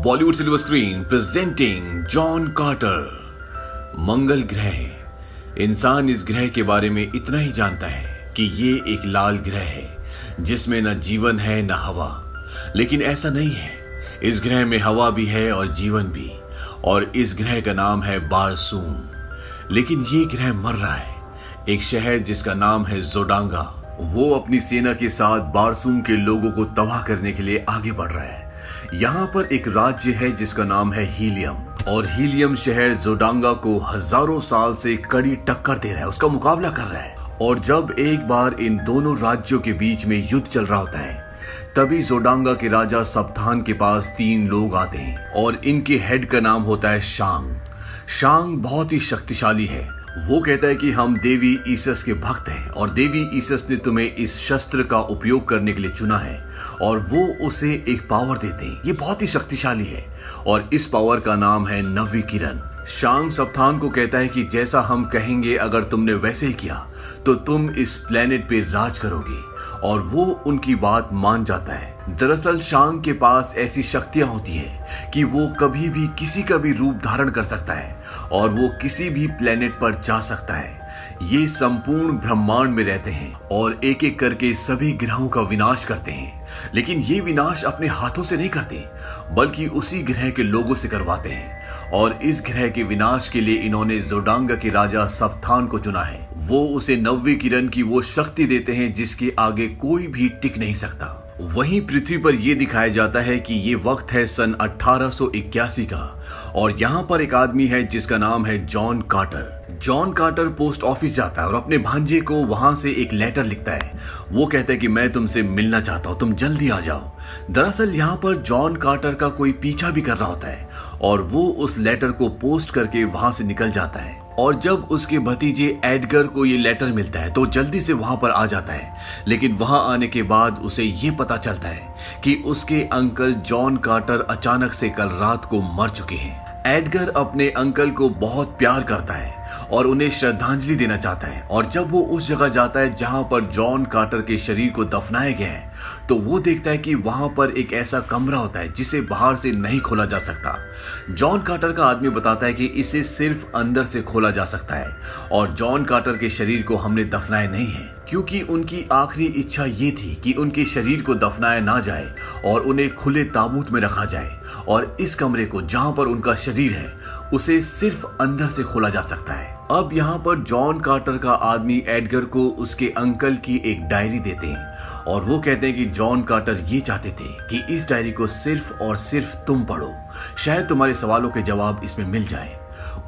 Bollywood silver screen presenting John Carter. मंगल ग्रह। इंसान इस ग्रह के बारे में इतना ही जानता है कि ये एक लाल ग्रह है जिसमें न जीवन है न हवा। लेकिन ऐसा नहीं है, इस ग्रह में हवा भी है और जीवन भी, और इस ग्रह का नाम है बारसूम। लेकिन ये ग्रह मर रहा है। एक शहर जिसका नाम है जोडांगा, वो अपनी सेना के साथ बारसूम के लोगों को तबाह करने के लिए आगे बढ़ रहा है। यहाँ पर एक राज्य है जिसका नाम है हीलियम, और हीलियम शहर जोडांगा को हजारों साल से कड़ी टक्कर दे रहा है, उसका मुकाबला कर रहा है। और जब एक बार इन दोनों राज्यों के बीच में युद्ध चल रहा होता है, तभी जोडांगा के राजा सप्तान के पास 3 लोग आते हैं और इनके हेड का नाम होता है शांग। शांग बहुत ही शक्तिशाली है। वो कहता है कि हम देवी ईसस के भक्त हैं और देवी ईसस ने तुम्हें इस शस्त्र का उपयोग करने के लिए चुना है, और वो उसे एक पावर देते हैं। ये बहुत ही शक्तिशाली है और इस पावर का नाम है नवी किरण। शांग सप्तान को कहता है कि जैसा हम कहेंगे अगर तुमने वैसे ही किया तो तुम इस प्लेनेट पे राज करोगे, और वो उनकी बात मान जाता है। दरअसल शांग के पास ऐसी शक्तियां होती है कि वो कभी भी किसी का भी रूप धारण कर सकता है और वो किसी भी प्लेनेट पर जा सकता है। ये संपूर्ण ब्रह्मांड में रहते हैं और एक एक करके सभी ग्रहों का विनाश करते हैं। लेकिन ये विनाश अपने हाथों से नहीं करते, बल्कि उसी ग्रह के लोगों से करवाते हैं। और इस ग्रह के विनाश के लिए इन्होंने जोडांगा के राजा सप्तान को चुना है। वो उसे नवी किरण की वो शक्ति देते हैं जिसके आगे कोई भी टिक नहीं सकता। वहीं पृथ्वी पर यह दिखाया जाता है कि ये वक्त है सन 1881 का, और यहाँ पर एक आदमी है जिसका नाम है John Carter. John Carter post office जाता है और अपने भांजे को वहां से एक लेटर लिखता है। वो कहता है कि मैं तुमसे मिलना चाहता हूँ, तुम जल्दी आ जाओ। दरअसल यहाँ पर जॉन कार्टर का कोई पीछा भी कर रहा होता है और वो उस लेटर को पोस्ट करके वहां से निकल जाता है। और जब उसके भतीजे एडगर को ये लेटर मिलता है तो जल्दी से वहां पर आ जाता है। लेकिन वहां आने के बाद उसे ये पता चलता है कि उसके अंकल जॉन कार्टर अचानक से कल रात को मर चुके हैं। एडगर अपने अंकल को बहुत प्यार करता है और उन्हें श्रद्धांजलि देना चाहता है। और जब वो उस जगह जाता है जहां पर जॉन कार्टर के शरीर को दफनाया गया है, तो वो देखता है कि वहां पर एक ऐसा कमरा होता है जिसे बाहर से नहीं खोला जा सकता। जॉन कार्टर का आदमी बताता है कि इसे सिर्फ अंदर से खोला जा सकता है, और जॉन कार्टर के शरीर को हमने दफनाया नहीं है क्योंकि उनकी आखिरी इच्छा ये थी कि उनके शरीर को दफनाया ना जाए और उन्हें खुले ताबूत में रखा जाए, और इस कमरे को जहां पर उनका शरीर है उसे सिर्फ अंदर से खोला जा सकता है। अब यहाँ पर जॉन कार्टर का आदमी एडगर को उसके अंकल की एक डायरी देते हैं, और वो कहते हैं कि जॉन कार्टर ये चाहते थे कि इस डायरी को सिर्फ और सिर्फ तुम पढ़ो, शायद तुम्हारे सवालों के जवाब इसमें मिल जाए।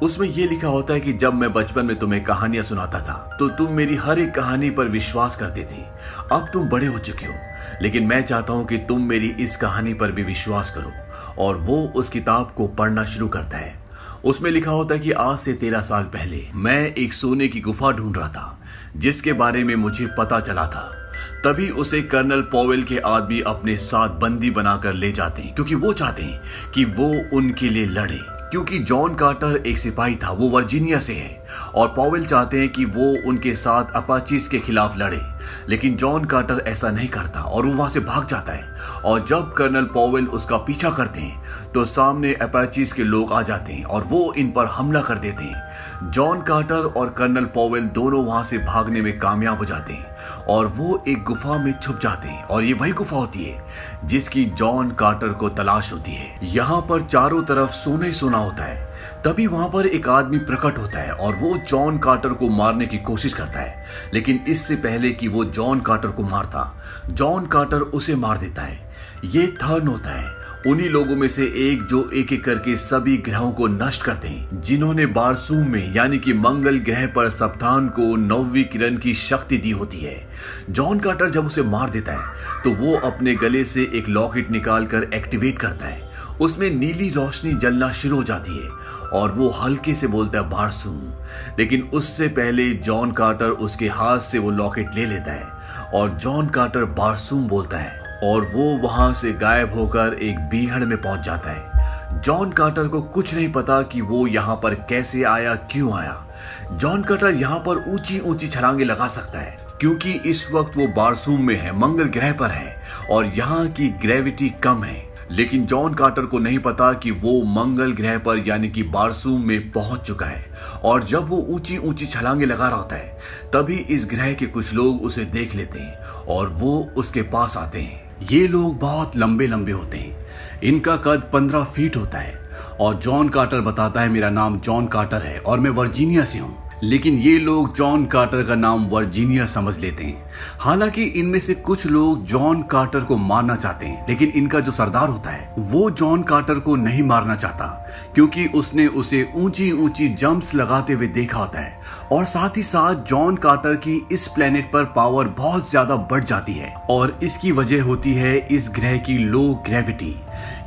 उसमें यह लिखा होता है कि जब मैं बचपन में तुम्हें कहानियां सुनाता था तो तुम मेरी हर एक कहानी पर विश्वास करते थे। अब तुम बड़े हो चुके हो, लेकिन मैं चाहता हूं कि तुम मेरी इस कहानी पर भी विश्वास करो। और वो उस किताब को पढ़ना शुरू करता है। उसमें लिखा होता है कि आज से 13 साल पहले मैं एक सोने की गुफा ढूंढ रहा था जिसके बारे में मुझे पता चला था। तभी उसे कर्नल पॉवेल के आदमी अपने साथ बंदी बनाकर ले जाते हैं क्योंकि वो चाहते हैं कि वो उनके लिए लड़े। क्योंकि जॉन कार्टर एक सिपाही था, वो वर्जीनिया से है, और पॉवेल चाहते हैं कि वो उनके साथ अपाचीज के खिलाफ लड़े। लेकिन जॉन कार्टर ऐसा नहीं करता और वो वहां से भाग जाता है। और जब कर्नल पॉवेल उसका पीछा करते हैं तो सामने अपाचीज के लोग आ जाते हैं और वो इन पर हमला कर देते हैं। जॉन कार्टर और कर्नल पॉवेल दोनों वहां से भागने में कामयाब हो जाते हैं और वो एक गुफा में छुप जाते हैं, और ये वही गुफा होती है जिसकी जॉन कार्टर को तलाश होती है। यहाँ पर चारों तरफ सोना ही सोना होता है। तभी वहां पर एक आदमी प्रकट होता है और वो जॉन कार्टर को मारने की कोशिश करता है। लेकिन इससे पहले कि वो जॉन कार्टर को मारता, जॉन कार्टर उसे मार देता है। ये थर्न होता है उन्हीं लोगों में से एक जो एक एक करके सभी ग्रहों को नष्ट करते हैं, जिन्होंने बारसूम में यानी कि मंगल ग्रह पर सप्तान को नवी किरण की शक्ति दी होती है। जॉन कार्टर जब उसे मार देता है तो वो अपने गले से एक लॉकेट निकालकर एक्टिवेट करता है। उसमें नीली रोशनी जलना शुरू हो जाती है और वो हल्के से बोलता है बारसूम। लेकिन उससे पहले जॉन कार्टर उसके हाथ से वो लॉकेट ले लेता है और जॉन कार्टर बारसूम बोलता है, और वो वहां से गायब होकर एक बीहड़ में पहुंच जाता है। जॉन कार्टर को कुछ नहीं पता कि वो यहाँ पर कैसे आया, क्यों आया। जॉन कार्टर यहाँ पर ऊंची ऊंची छलांगे लगा सकता है क्योंकि इस वक्त वो बारसूम में है, मंगल ग्रह पर है, और यहाँ की ग्रेविटी कम है। लेकिन जॉन कार्टर को नहीं पता कि वो मंगल ग्रह पर यानी कि बारसूम में पहुंच चुका है। और जब वो ऊंची ऊंची छलांगे लगा रहा होता है तभी इस ग्रह के कुछ लोग उसे देख लेते हैं और वो उसके पास आते हैं। ये लोग बहुत लंबे लंबे होते हैं, इनका कद 15 फीट होता है। और जॉन कार्टर बताता है मेरा नाम जॉन कार्टर है और मैं वर्जीनिया से हूँ। लेकिन ये लोग जॉन कार्टर का नाम वर्जीनिया समझ लेते हैं। हालांकि इनमें से कुछ लोग जॉन कार्टर को मारना चाहते हैं, लेकिन इनका जो सरदार होता है वो जॉन कार्टर को नहीं मारना चाहता, क्योंकि उसने उसे ऊंची ऊंची जंप्स लगाते हुए देखा होता है। और साथ ही साथ जॉन कार्टर की इस प्लेनेट पर पावर बहुत ज्यादा बढ़ जाती है और इसकी वजह होती है इस ग्रह की लो ग्रेविटी।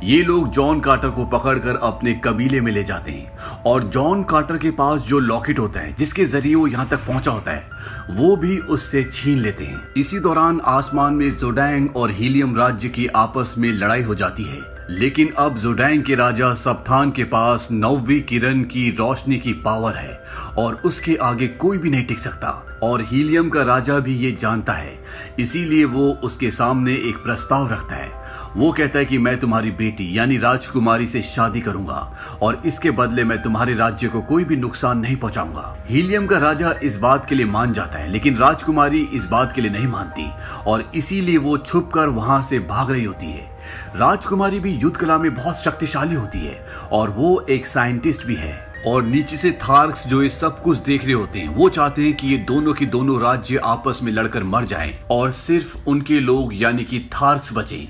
ये लोग जॉन कार्टर को पकड़कर अपने कबीले में ले जाते हैं और जॉन कार्टर के पास जो लॉकेट होता है जिसके जरिए वो यहाँ तक पहुंचा होता है वो भी उससे छीन लेते हैं। इसी दौरान आसमान में जोडैंग और हीलियम राज्य की आपस में लड़ाई हो जाती है। लेकिन अब जोडैंग के राजा सप्तान के पास 9वीं किरण की रोशनी की पावर है और उसके आगे कोई भी नहीं टिक सकता। और हीलियम का राजा भी ये जानता है, इसीलिए वो उसके सामने एक प्रस्ताव रखता है। वो कहता है कि मैं तुम्हारी बेटी यानी राजकुमारी से शादी करूंगा और इसके बदले मैं तुम्हारे राज्य को कोई भी नुकसान नहीं पहुंचाऊंगा। हीलियम का राजा इस बात के लिए मान जाता है, लेकिन राजकुमारी इस बात के लिए नहीं मानती और इसीलिए वो छुपकर वहां से भाग रही होती है। राजकुमारी भी युद्ध कला में बहुत शक्तिशाली होती है और वो एक साइंटिस्ट भी है। और नीचे से थार्क्स जो ये सब कुछ देख रहे होते हैं वो चाहते हैं कि ये दोनों के दोनों राज्य आपस में लड़कर मर जाएं और सिर्फ उनके लोग यानी कि थार्क्स बचें।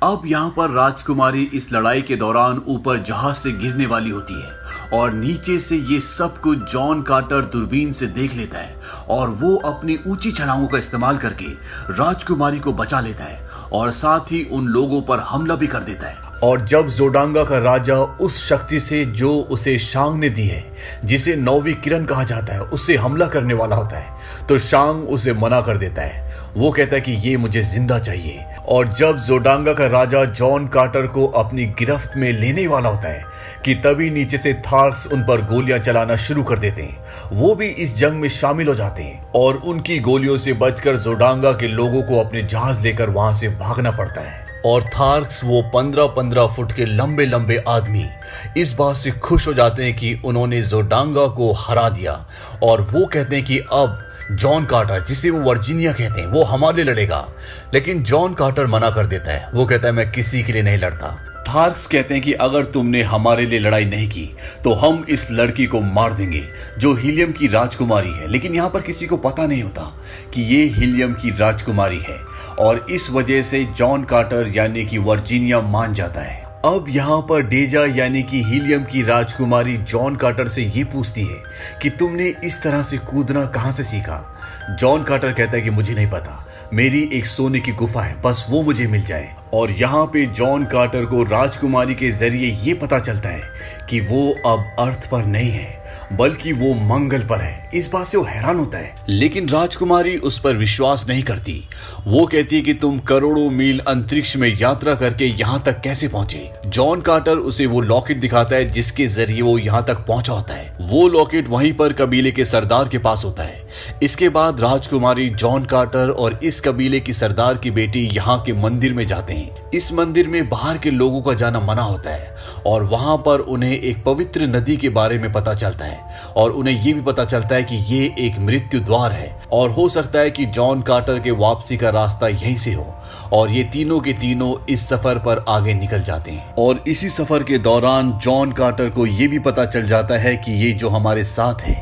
अब यहाँ पर राजकुमारी इस लड़ाई के दौरान ऊपर जहाज से गिरने वाली होती है और नीचे से ये सब कुछ जॉन कार्टर दूरबीन से देख लेता है और वो अपनी ऊंची छलांगों का इस्तेमाल करके राजकुमारी को बचा लेता है और साथ ही उन लोगों पर हमला भी कर देता है। और जब जोडांगा का राजा उस शक्ति से जो उसे शांग ने दी है, जिसे 9वीं किरण कहा जाता है, उससे हमला करने वाला होता है तो शांग उसे मना कर देता है। वो कहता है कि ये मुझे जिंदा चाहिए। और जब जोडांगा का राजा जॉन कार्टर को अपनी गिरफ्त में लेने वाला होता है कि तभी नीचे से थार्क्स उन पर गोलियां चलाना शुरू कर देते हैं। वो भी इस जंग में शामिल हो जाते हैं और उनकी गोलियों से बचकर जोडांगा के लोगों को अपने जहाज लेकर वहां से भागना पड़ता है। और थार्क्स वो 15-15 फुट के लंबे लंबे आदमी इस बात से खुश हो जाते हैं कि उन्होंने जोडांगा को हरा दिया और वो कहते हैं कि अब जॉन कार्टर, जिसे वो वर्जीनिया कहते हैं, वो हमारे लड़ेगा। लेकिन जॉन कार्टर मना कर देता है। वो कहता है मैं किसी के लिए नहीं लड़ता। थार्क्स कहते हैं कि अगर तुमने हमारे लिए लड़ाई नहीं की तो हम इस लड़की को मार देंगे जो हीलियम की राजकुमारी है। लेकिन यहाँ पर किसी को पता नहीं होता कि ये हीलियम की राजकुमारी है और इस वजह से जॉन कार्टर यानी कि वर्जीनिया मान जाता है। अब यहाँ पर डेजा यानी कि हीलियम की राजकुमारी जॉन कार्टर से ये पूछती है कि तुमने इस तरह से कूदना कहाँ से सीखा। जॉन कार्टर कहता है कि मुझे नहीं पता, मेरी एक सोने की गुफा है, बस वो मुझे मिल जाए। और यहाँ पे जॉन कार्टर को राजकुमारी के जरिए ये पता चलता है कि वो अब अर्थ पर नहीं है बल्कि वो मंगल पर है। इस बात से वो हैरान होता है, लेकिन राजकुमारी उस पर विश्वास नहीं करती। वो कहती है कि तुम करोड़ों मील अंतरिक्ष में यात्रा करके यहाँ तक कैसे पहुंचे। जॉन कार्टर उसे वो लॉकेट दिखाता है जिसके जरिए वो यहाँ तक पहुंचा होता है। वो लॉकेट वहीं पर कबीले के सरदार के पास होता है। इसके बाद राजकुमारी, जॉन कार्टर और इस कबीले की सरदार की बेटी यहाँ के मंदिर में जाते हैं। इस मंदिर में बाहर के लोगों का जाना मना होता है और वहां पर उन्हें एक पवित्र नदी के बारे में पता चलता है और उन्हें ये भी पता चलता है कि ये एक मृत्यु द्वार है और हो सकता है कि जॉन कार्टर के वापसी का रास्ता यहीं से हो। और ये तीनों के तीनों इस सफर पर आगे निकल जाते हैं। और इसी सफर के दौरान जॉन कार्टर को ये भी पता चल जाता है कि ये जो हमारे साथ है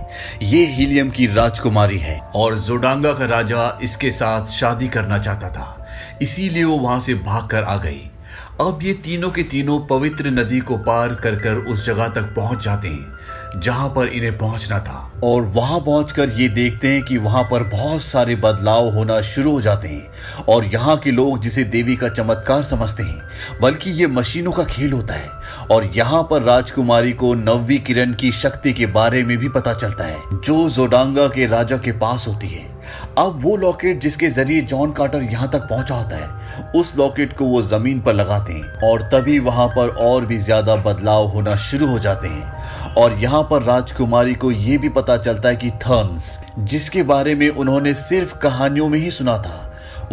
ये हीलियम की राजकुमारी है और जोडांगा का राजा इसके साथ शादी करना चाहता था, इसीलिए वो वहां से भागकर आ गई। अब ये तीनों के तीनों पवित्र नदी को पार कर कर उस जगह तक पहुंच जाते हैं जहां पर इन्हें पहुंचना था। और वहां पहुंचकर ये देखते हैं कि वहां पर बहुत सारे बदलाव होना शुरू हो जाते हैं और यहाँ के लोग जिसे देवी का चमत्कार समझते हैं बल्कि ये मशीनों का खेल होता है। और यहाँ पर राजकुमारी को 9वीं किरण की शक्ति के बारे में भी पता चलता है जो जोडांगा के राजा के पास होती है। अब वो लॉकेट जिसके जरिए जॉन कार्टर यहाँ तक पहुंचा होता है, उस लॉकेट को वो जमीन पर लगाते हैं और तभी वहां पर और भी ज्यादा बदलाव होना शुरू हो जाते हैं। और यहाँ पर राजकुमारी को ये भी पता चलता है कि थर्न्स, जिसके बारे में उन्होंने सिर्फ कहानियों में ही सुना था,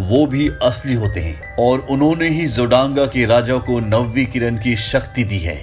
वो भी असली होते हैं और उन्होंने ही जोडांगा के राजा को 9वीं किरण की शक्ति दी है।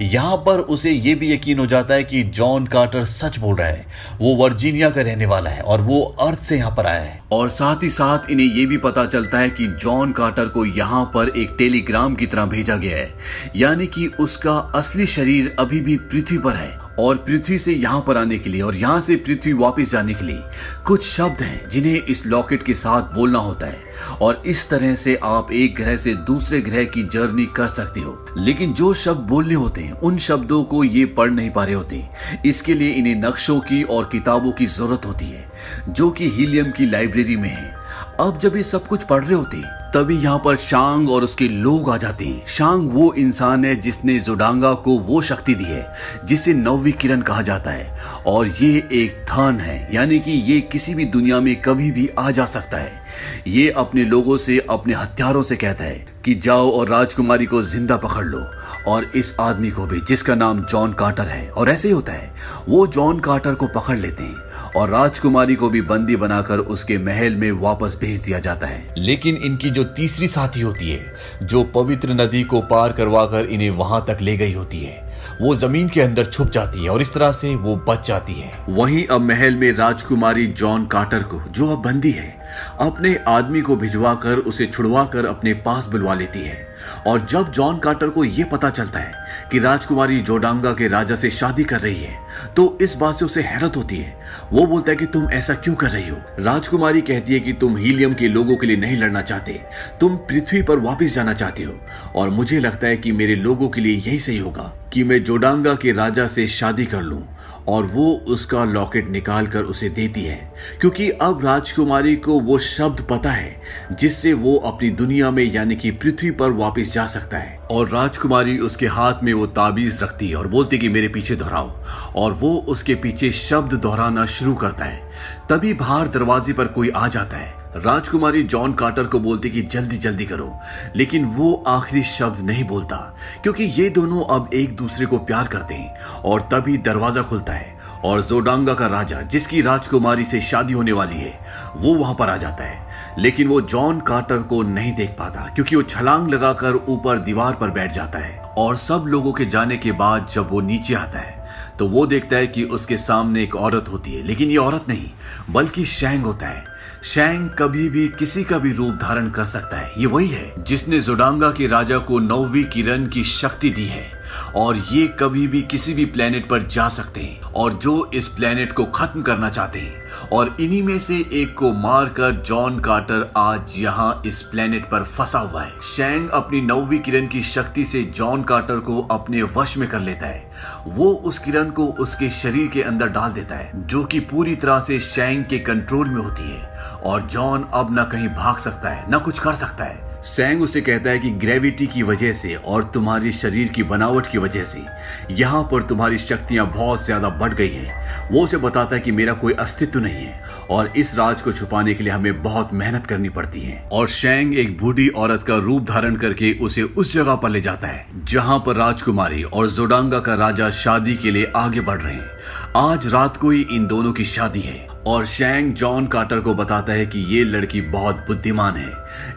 यहाँ पर उसे ये भी यकीन हो जाता है कि जॉन कार्टर सच बोल रहा है, वो वर्जीनिया का रहने वाला है और वो अर्थ से यहाँ पर आया है। और साथ ही साथ इन्हें ये भी पता चलता है कि जॉन कार्टर को यहाँ पर एक टेलीग्राम की तरह भेजा गया है, यानी कि उसका असली शरीर अभी भी पृथ्वी पर है और पृथ्वी से यहाँ पर आने के लिए और यहाँ से पृथ्वी वापस जाने के लिए कुछ शब्द हैं जिन्हें इस लॉकेट के साथ बोलना होता है और इस तरह से आप एक ग्रह से दूसरे ग्रह की जर्नी कर सकते हो। लेकिन जो शब्द बोलने होते हैं उन शब्दों को ये पढ़ नहीं पा रहे होते, इसके लिए इन्हें नक्शों की और किताबों की जरूरत होती है जो कि हीलियम की लाइब्रेरी में है। अब जब ये सब कुछ पढ़ रहे होते हैं तभी यहाँ पर शांग और उसके लोग आ जाते हैं। शांग वो इंसान है जिसने जोडांगा को वो शक्ति दी है जिसे 9वीं किरण कहा जाता है और ये एक थान है, यानी कि ये किसी भी दुनिया में कभी भी आ जा सकता है। ये अपने लोगों से अपने हथियारों से कहता है कि जाओ और राजकुमारी को जिंदा पकड़ लो और इस आदमी को भी जिसका नाम जॉन कार्टर है। और ऐसे ही होता है, वो जॉन कार्टर को पकड़ लेते हैं और राजकुमारी को भी बंदी बनाकर उसके महल में वापस भेज दिया जाता है। लेकिन इनकी जो तीसरी साथी होती है जो पवित्र नदी को पार करवाकर इन्हें वहां तक ले गई होती है, वो जमीन के अंदर छुप जाती है और इस तरह से वो बच जाती है। वहीं अब महल में राजकुमारी जॉन कार्टर को, जो अब बंदी है, अपने आदमी को भिजवाकर उसे छुड़वाकर अपने पास बुलवा लेती है। और जब जॉन कार्टर को यह पता चलता है कि राजकुमारी जोडांगा के राजा से शादी कर रही है तो इस बात से उसे हैरत होती है। वो बोलता है कि तुम ऐसा क्यों कर रही हो। राजकुमारी कहती है कि तुम हीलियम के लोगों के लिए नहीं लड़ना चाहते, तुम पृथ्वी पर वापस जाना चाहते हो और मुझे लगता है कि मेरे लोगों के लिए यही सही होगा कि मैं जोडांगा के राजा से शादी कर लूं। और वो उसका लॉकेट निकाल कर उसे देती है क्योंकि अब राजकुमारी को वो शब्द पता है जिससे वो अपनी दुनिया में यानी कि पृथ्वी पर वापस जा सकता है। और राजकुमारी उसके हाथ में वो ताबीज रखती है और बोलती कि मेरे पीछे दोहराओ, और वो उसके पीछे शब्द दोहराना शुरू करता है। तभी बाहर दरवाजे पर कोई आ जाता है। राजकुमारी जॉन कार्टर को बोलती कि जल्दी जल्दी करो, लेकिन वो आखिरी शब्द नहीं बोलता क्योंकि ये दोनों अब एक दूसरे को प्यार करते हैं। और तभी दरवाजा खुलता है और जोडांगा का राजा, जिसकी राजकुमारी से शादी होने वाली है, वो वहां पर आ जाता है। लेकिन वो जॉन कार्टर को नहीं देख पाता क्योंकि वो छलांग लगाकर ऊपर दीवार पर बैठ जाता है। और सब लोगों के जाने के बाद जब वो नीचे आता है तो वो देखता है कि उसके सामने एक औरत होती है, लेकिन ये औरत नहीं बल्कि शैंग होता है। शैंग कभी भी किसी का भी रूप धारण कर सकता है। ये वही है जिसने जोडांगा के राजा को 9वीं किरण की शक्ति दी है और ये कभी भी किसी भी प्लेनेट पर जा सकते हैं और जो इस प्लेनेट को खत्म करना चाहते हैं। और इन्हीं में से एक को मारकर जॉन कार्टर आज यहाँ इस प्लेनेट पर फंसा हुआ है। शैंग अपनी 9वीं किरण की शक्ति से जॉन कार्टर को अपने वश में कर लेता है। वो उस किरण को उसके शरीर के अंदर डाल देता है जो कि पूरी तरह से शैंग के कंट्रोल में होती है और जॉन अब न कहीं भाग सकता है न कुछ कर सकता है। शैंग उसे कहता है कि ग्रेविटी की वजह से और तुम्हारी शरीर की बनावट की वजह से यहाँ पर तुम्हारी शक्तियां बहुत ज्यादा बढ़ गई हैं। वो उसे बताता है कि मेरा कोई अस्तित्व नहीं है और इस राज को छुपाने के लिए हमें बहुत मेहनत करनी पड़ती है। और शैंग एक बूढ़ी औरत का रूप धारण करके उसे उस जगह पर ले जाता है जहाँ पर राजकुमारी और जोडांगा का राजा शादी के लिए आगे बढ़ रहे हैं। आज रात को ही इन दोनों की शादी है और शैंग जॉन कार्टर को बताता है कि ये लड़की बहुत बुद्धिमान है,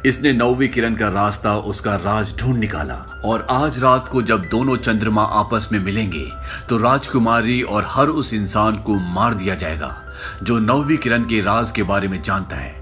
इसने 9वीं किरण का रास्ता, उसका राज ढूंढ निकाला। और आज रात को जब दोनों चंद्रमा आपस में मिलेंगे तो राजकुमारी और हर उस इंसान को मार दिया जाएगा जो 9वीं किरण के राज के बारे में जानता है।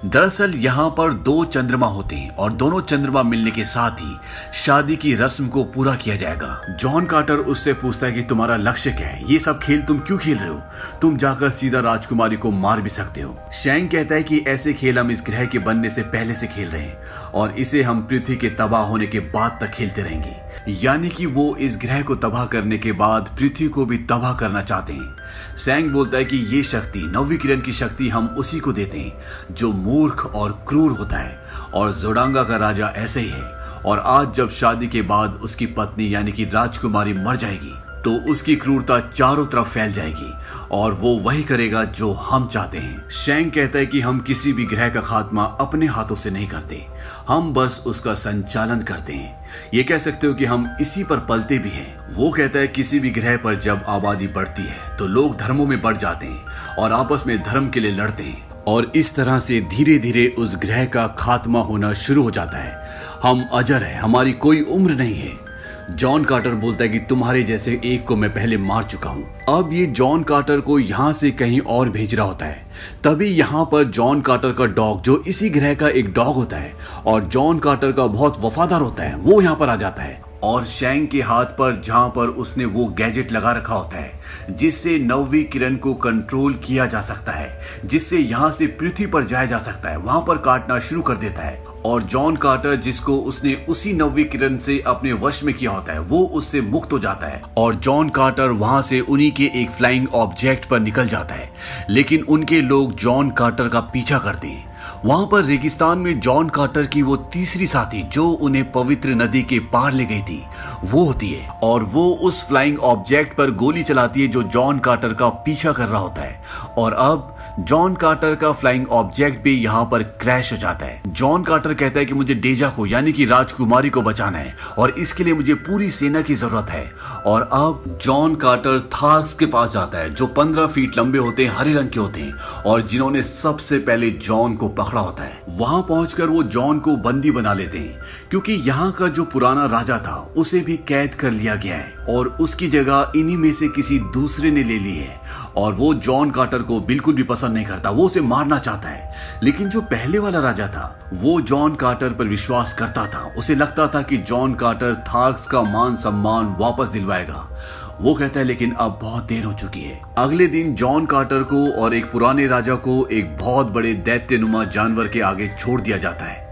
दरअसल यहाँ पर 2 चंद्रमा होते हैं और दोनों चंद्रमा मिलने के साथ ही शादी की रस्म को पूरा किया जाएगा। जॉन कार्टर उससे पूछता है कि तुम्हारा लक्ष्य क्या है, ये सब खेल तुम क्यों खेल रहे हो, तुम जाकर सीधा राजकुमारी को मार भी सकते हो। शैंग कहता है कि ऐसे खेल हम इस ग्रह के बनने से पहले से खेल रहे हैं और इसे हम पृथ्वी के तबाह होने के बाद तक खेलते रहेंगे। यानी कि वो इस ग्रह को तबाह करने के बाद पृथ्वी को भी तबाह करना चाहते हैं। शैंग बोलता है कि ये शक्ति, 9वीं किरण की शक्ति, हम उसी को देते हैं जो मूर्ख और क्रूर होता है और जोडांगा का राजा ऐसे ही है। और आज जब शादी के बाद उसकी पत्नी यानी कि राजकुमारी मर जाएगी तो उसकी क्रूरता चारों तरफ फैल जाएगी और वो वही करेगा जो हम चाहते हैं। शैंग कहता है कि हम किसी भी ग्रह का खात्मा अपने हाथों से नहीं करते, हम बस उसका संचालन करते हैं। ये कह सकते हो कि हम इसी पर पलते भी हैं। वो कहता है किसी भी ग्रह पर जब आबादी बढ़ती है तो लोग धर्मों में बढ़ जाते हैं और आपस में धर्म के लिए लड़ते हैं और इस तरह से धीरे धीरे उस ग्रह का खात्मा होना शुरू हो जाता है। हम अजर हैं, हमारी कोई उम्र नहीं है। जॉन कार्टर बोलता है कि तुम्हारे जैसे एक को मैं पहले मार चुका हूं। अब ये जॉन कार्टर को यहां से कहीं और भेज रहा होता है। तभी यहां पर जॉन कार्टर का डॉग, जो इसी ग्रह का एक डॉग होता है और जॉन कार्टर का बहुत वफादार होता है, वो यहां पर आ जाता है और शैंग के हाथ पर, जहां पर उसने वो गैजेट लगा रखा होता है जिससे नौवीं किरण को कंट्रोल किया जा सकता है, जिससे यहां से पृथ्वी पर जाया जा सकता है, वहां पर काटना शुरू कर देता है। और जॉन कार्टर, जिसको उसने उसी नौवीं किरण से अपने वश में किया होता है, वो उससे मुक्त हो जाता है और जॉन कार्टर वहां से उन्हीं के एक फ्लाइंग ऑब्जेक्ट पर निकल जाता है। लेकिन उनके लोग जॉन कार्टर का पीछा करते हैं। वहां पर रेगिस्तान में जॉन कार्टर की वो तीसरी साथी, जो उन्हें पवित्र नदी के पार ले गई थी, वो होती है और वो उस फ्लाइंग ऑब्जेक्ट पर गोली चलाती है जो जॉन कार्टर का पीछा कर रहा होता है। और अब जॉन कार्टर का फ्लाइंग ऑब्जेक्ट भी यहाँ पर क्रैश हो जाता है। जॉन कार्टर कहता है कि मुझे डेजा को, यानी कि राजकुमारी को बचाना है और इसके लिए मुझे पूरी सेना की जरूरत है। और अब जॉन कार्टर थार्स के पास जाता है, जो 15 फीट लंबे होते हैं, हरे रंग के होते हैं और जिन्होंने सबसे पहले जॉन को पकड़ा होता है। वहां पहुंचकर वो जॉन को बंदी बना लेते हैं, क्योंकि यहाँ का जो पुराना राजा था उसे भी कैद कर लिया गया है और उसकी जगह इन्हीं में से किसी दूसरे ने ले ली है। और वो जॉन कार्टर को बिल्कुल भी पसंद नहीं करता, वो उसे मारना चाहता है। लेकिन जो पहले वाला राजा था, वो जॉन कार्टर पर विश्वास करता था। उसे लगता था कि जॉन कार्टर थार्स का मान सम्मान वापस दिलवाएगा। वो कहता है लेकिन अब बहुत देर हो चुकी है। अगले दिन जॉन कार्टर को और एक पुराने राजा को एक बहुत बड़े दैत्यनुमा जानवर के आगे छोड़ दिया जाता है।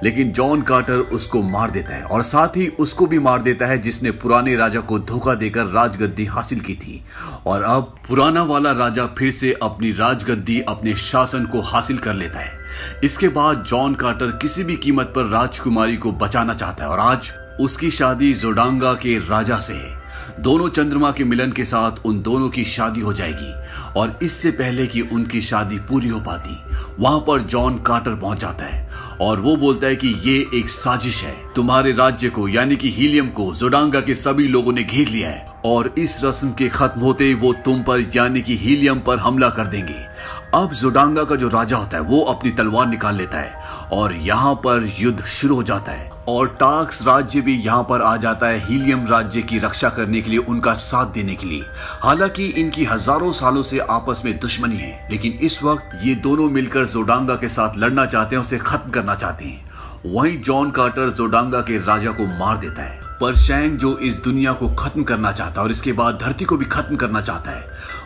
लेकिन जॉन कार्टर उसको मार देता है और साथ ही उसको भी मार देता है जिसने पुराने राजा को धोखा देकर राजगद्दी हासिल की थी। और अब पुराना वाला राजा फिर से अपनी राजगद्दी, अपने शासन को हासिल कर लेता है। इसके बाद जॉन कार्टर किसी भी कीमत पर राजकुमारी को बचाना चाहता है और आज उसकी शादी जोडांगा के राजा से है। दोनों चंद्रमा के मिलन के साथ उन दोनों की शादी हो जाएगी। और इससे पहले कि उनकी शादी पूरी हो पाती, वहां पर जॉन कार्टर पहुंच जाता है और वो बोलता है कि ये एक साजिश है। तुम्हारे राज्य को, यानी कि हीलियम को, जोडांगा के सभी लोगों ने घेर लिया है और इस रस्म के खत्म होते ही वो तुम पर, यानी कि हीलियम पर हमला कर देंगे। अब जोडांगा का जो राजा होता है वो अपनी तलवार निकाल लेता है और यहाँ पर युद्ध शुरू हो जाता है और टाक्स राज्य भी यहाँ पर आ जाता है हीलियम राज्य की रक्षा करने के लिए, उनका साथ देने के लिए। हालांकि इनकी हजारों सालों से आपस में दुश्मनी है, लेकिन इस वक्त ये दोनों मिलकर जोडांगा के साथ लड़ना चाहते हैं, उसे खत्म करना चाहते हैं। वहीं जॉन कार्टर जोडांगा के राजा को मार देता है। पर शैंग, जो इस दुनिया को खत्म करना चाहता है और इसके बाद धरती को भी खत्म करना चाहता है,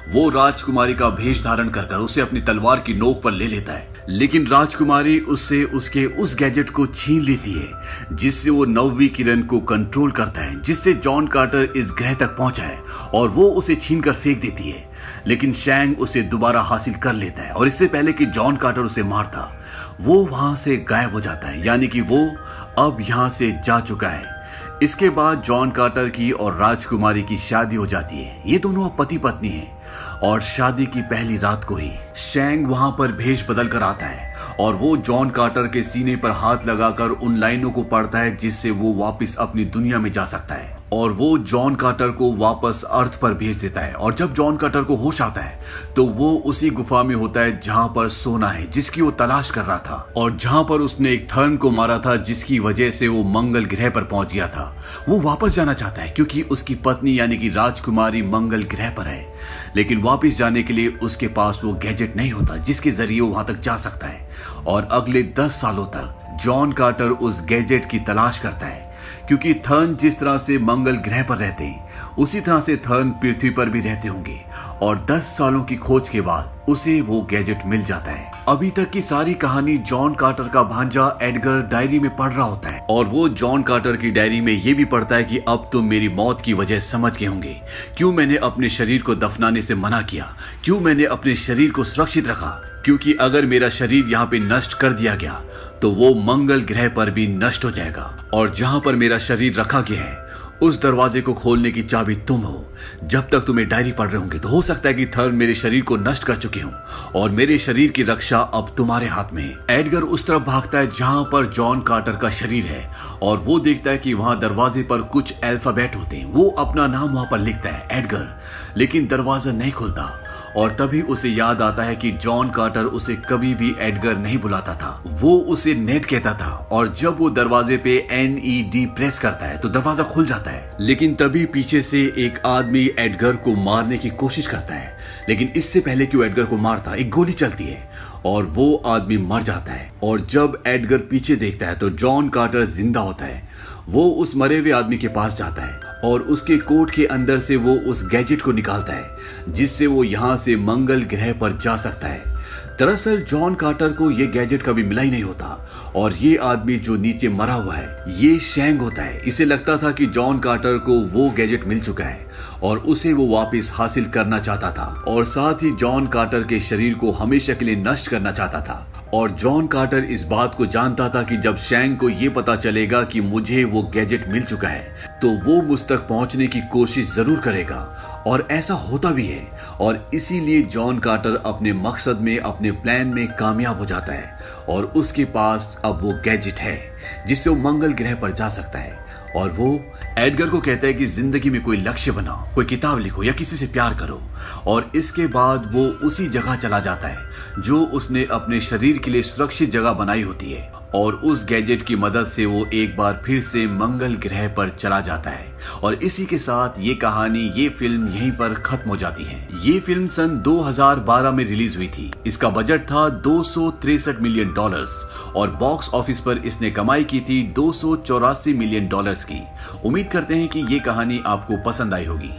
वो राजकुमारी का भेष धारण कर उसे अपनी तलवार की नोक पर ले लेता है। लेकिन राजकुमारी उससे उसके उस गैजेट को छीन लेती है जिससे वो नौवीं किरण को कंट्रोल करता है, जिससे जॉन कार्टर इस ग्रह तक पहुंचा है, और वो उसे छीन कर फेंक देती है। लेकिन शैंग उसे दोबारा हासिल कर लेता है और इससे पहले कि जॉन कार्टर उसे मारता, वो वहां से गायब हो जाता है, यानी कि वो अब यहां से जा चुका है। इसके बाद जॉन कार्टर की और राजकुमारी की शादी हो जाती है। ये दोनों अब पति पत्नी हैं और शादी की पहली रात को ही शैंग वहां पर भेष बदल कर आता है और वो जॉन कार्टर के सीने पर हाथ लगाकर उन लाइनों को पढ़ता है जिससे वो वापस अपनी दुनिया में जा सकता है और वो जॉन कार्टर को वापस अर्थ पर भेज देता है। और जब जॉन कार्टर को होश आता है तो वो उसी गुफा में होता है जहां पर सोना है, जिसकी वो तलाश कर रहा था और जहां पर उसने एक थर्न को मारा था, जिसकी वजह से वो मंगल ग्रह पर पहुंच गया था। वो वापस जाना चाहता है क्योंकि उसकी पत्नी यानी कि राजकुमारी मंगल ग्रह पर है, लेकिन वापस जाने के लिए उसके पास वो गैजेट नहीं होता जिसके जरिए वो वहां तक जा सकता है। और अगले 10 सालों तक जॉन कार्टर उस गैजेट की तलाश करता है, क्योंकि थर्न जिस तरह से मंगल ग्रह पर रहते हैं उसी तरह से थर्न पृथ्वी पर भी रहते होंगे। और 10 सालों की खोज के बाद उसे वो गैजेट मिल जाता है। अभी तक की सारी कहानी जॉन कार्टर का भांजा एडगर डायरी में पढ़ रहा होता है और वो जॉन कार्टर की डायरी में ये भी पढ़ता है कि अब तुम मेरी मौत की वजह समझ गए होंगे, क्यों मैंने अपने शरीर को दफनाने से मना किया, क्यों मैंने अपने शरीर को सुरक्षित रखा, क्योंकि अगर मेरा शरीर यहाँ पे नष्ट कर दिया गया तो वो मंगल ग्रह पर भी नष्ट हो जाएगा। और जहां पर मेरा शरीर रखा गया है उस दरवाजे को खोलने की चाबी तुम हो। जब तक तुम्हें डायरी पढ़ रहे होंगे तो हो सकता है कि थर्न मेरे शरीर को नष्ट कर चुके हों और मेरे शरीर की रक्षा अब तुम्हारे हाथ में है। एडगर उस तरफ भागता है जहां पर जॉन कार्टर का शरीर है और वो देखता है कि वहां दरवाजे पर कुछ अल्फाबेट होते हैं। वो अपना नाम वहां पर लिखता है, एडगर, लेकिन दरवाजा नहीं खुलता और तभी उसे याद आता है कि जॉन कार्टर उसे कभी भी एडगर नहीं बुलाता था, वो उसे नेड कहता था। और जब वो दरवाजे पे NED प्रेस करता है तो दरवाजा खुल जाता है। लेकिन तभी पीछे से एक आदमी एडगर को मारने की कोशिश करता है, लेकिन इससे पहले कि वो एडगर को मारता एक गोली चलती है और वो आदमी मर जाता है। और जब एडगर पीछे देखता है तो जॉन कार्टर जिंदा होता है। वो उस मरे हुए आदमी के पास जाता है और उसके कोट के अंदर से वो उस गैजेट को निकालता है जिससे वो यहाँ से मंगल ग्रह पर जा सकता है। दरअसल जॉन कार्टर को ये गैजेट कभी मिला ही नहीं होता और ये आदमी जो नीचे मरा हुआ है ये शैंग होता है। इसे लगता था कि जॉन कार्टर को वो गैजेट मिल चुका है और उसे वो वापस हासिल करना चाहता था और साथ ही जॉन कार्टर के शरीर को हमेशा के लिए नष्ट करना चाहता था। और जॉन कार्टर इस बात को जानता था कि जब शैंग को ये पता चलेगा कि मुझे वो गैजेट मिल चुका है तो वो मुझ तक पहुंचने की कोशिश जरूर करेगा और ऐसा होता भी है। और इसीलिए जॉन कार्टर अपने मकसद में, अपने प्लान में कामयाब हो जाता है और उसके पास अब वो गैजेट है जिससे वो मंगल ग्रह पर जा सकता है। और वो एडगर को कहता है कि जिंदगी में कोई लक्ष्य बनाओ, कोई किताब लिखो या किसी से प्यार करो। और इसके बाद वो उसी जगह चला जाता है जो उसने अपने शरीर के लिए सुरक्षित जगह बनाई होती है और उस गैजेट की मदद से वो एक बार फिर से मंगल ग्रह पर चला जाता है। और इसी के साथ ये कहानी, ये फिल्म यहीं पर खत्म हो जाती है। ये फिल्म सन 2012 में रिलीज हुई थी। इसका बजट था $263 मिलियन और बॉक्स ऑफिस पर इसने कमाई की थी $284 मिलियन की। उम्मीद करते हैं कि ये कहानी आपको पसंद आई होगी।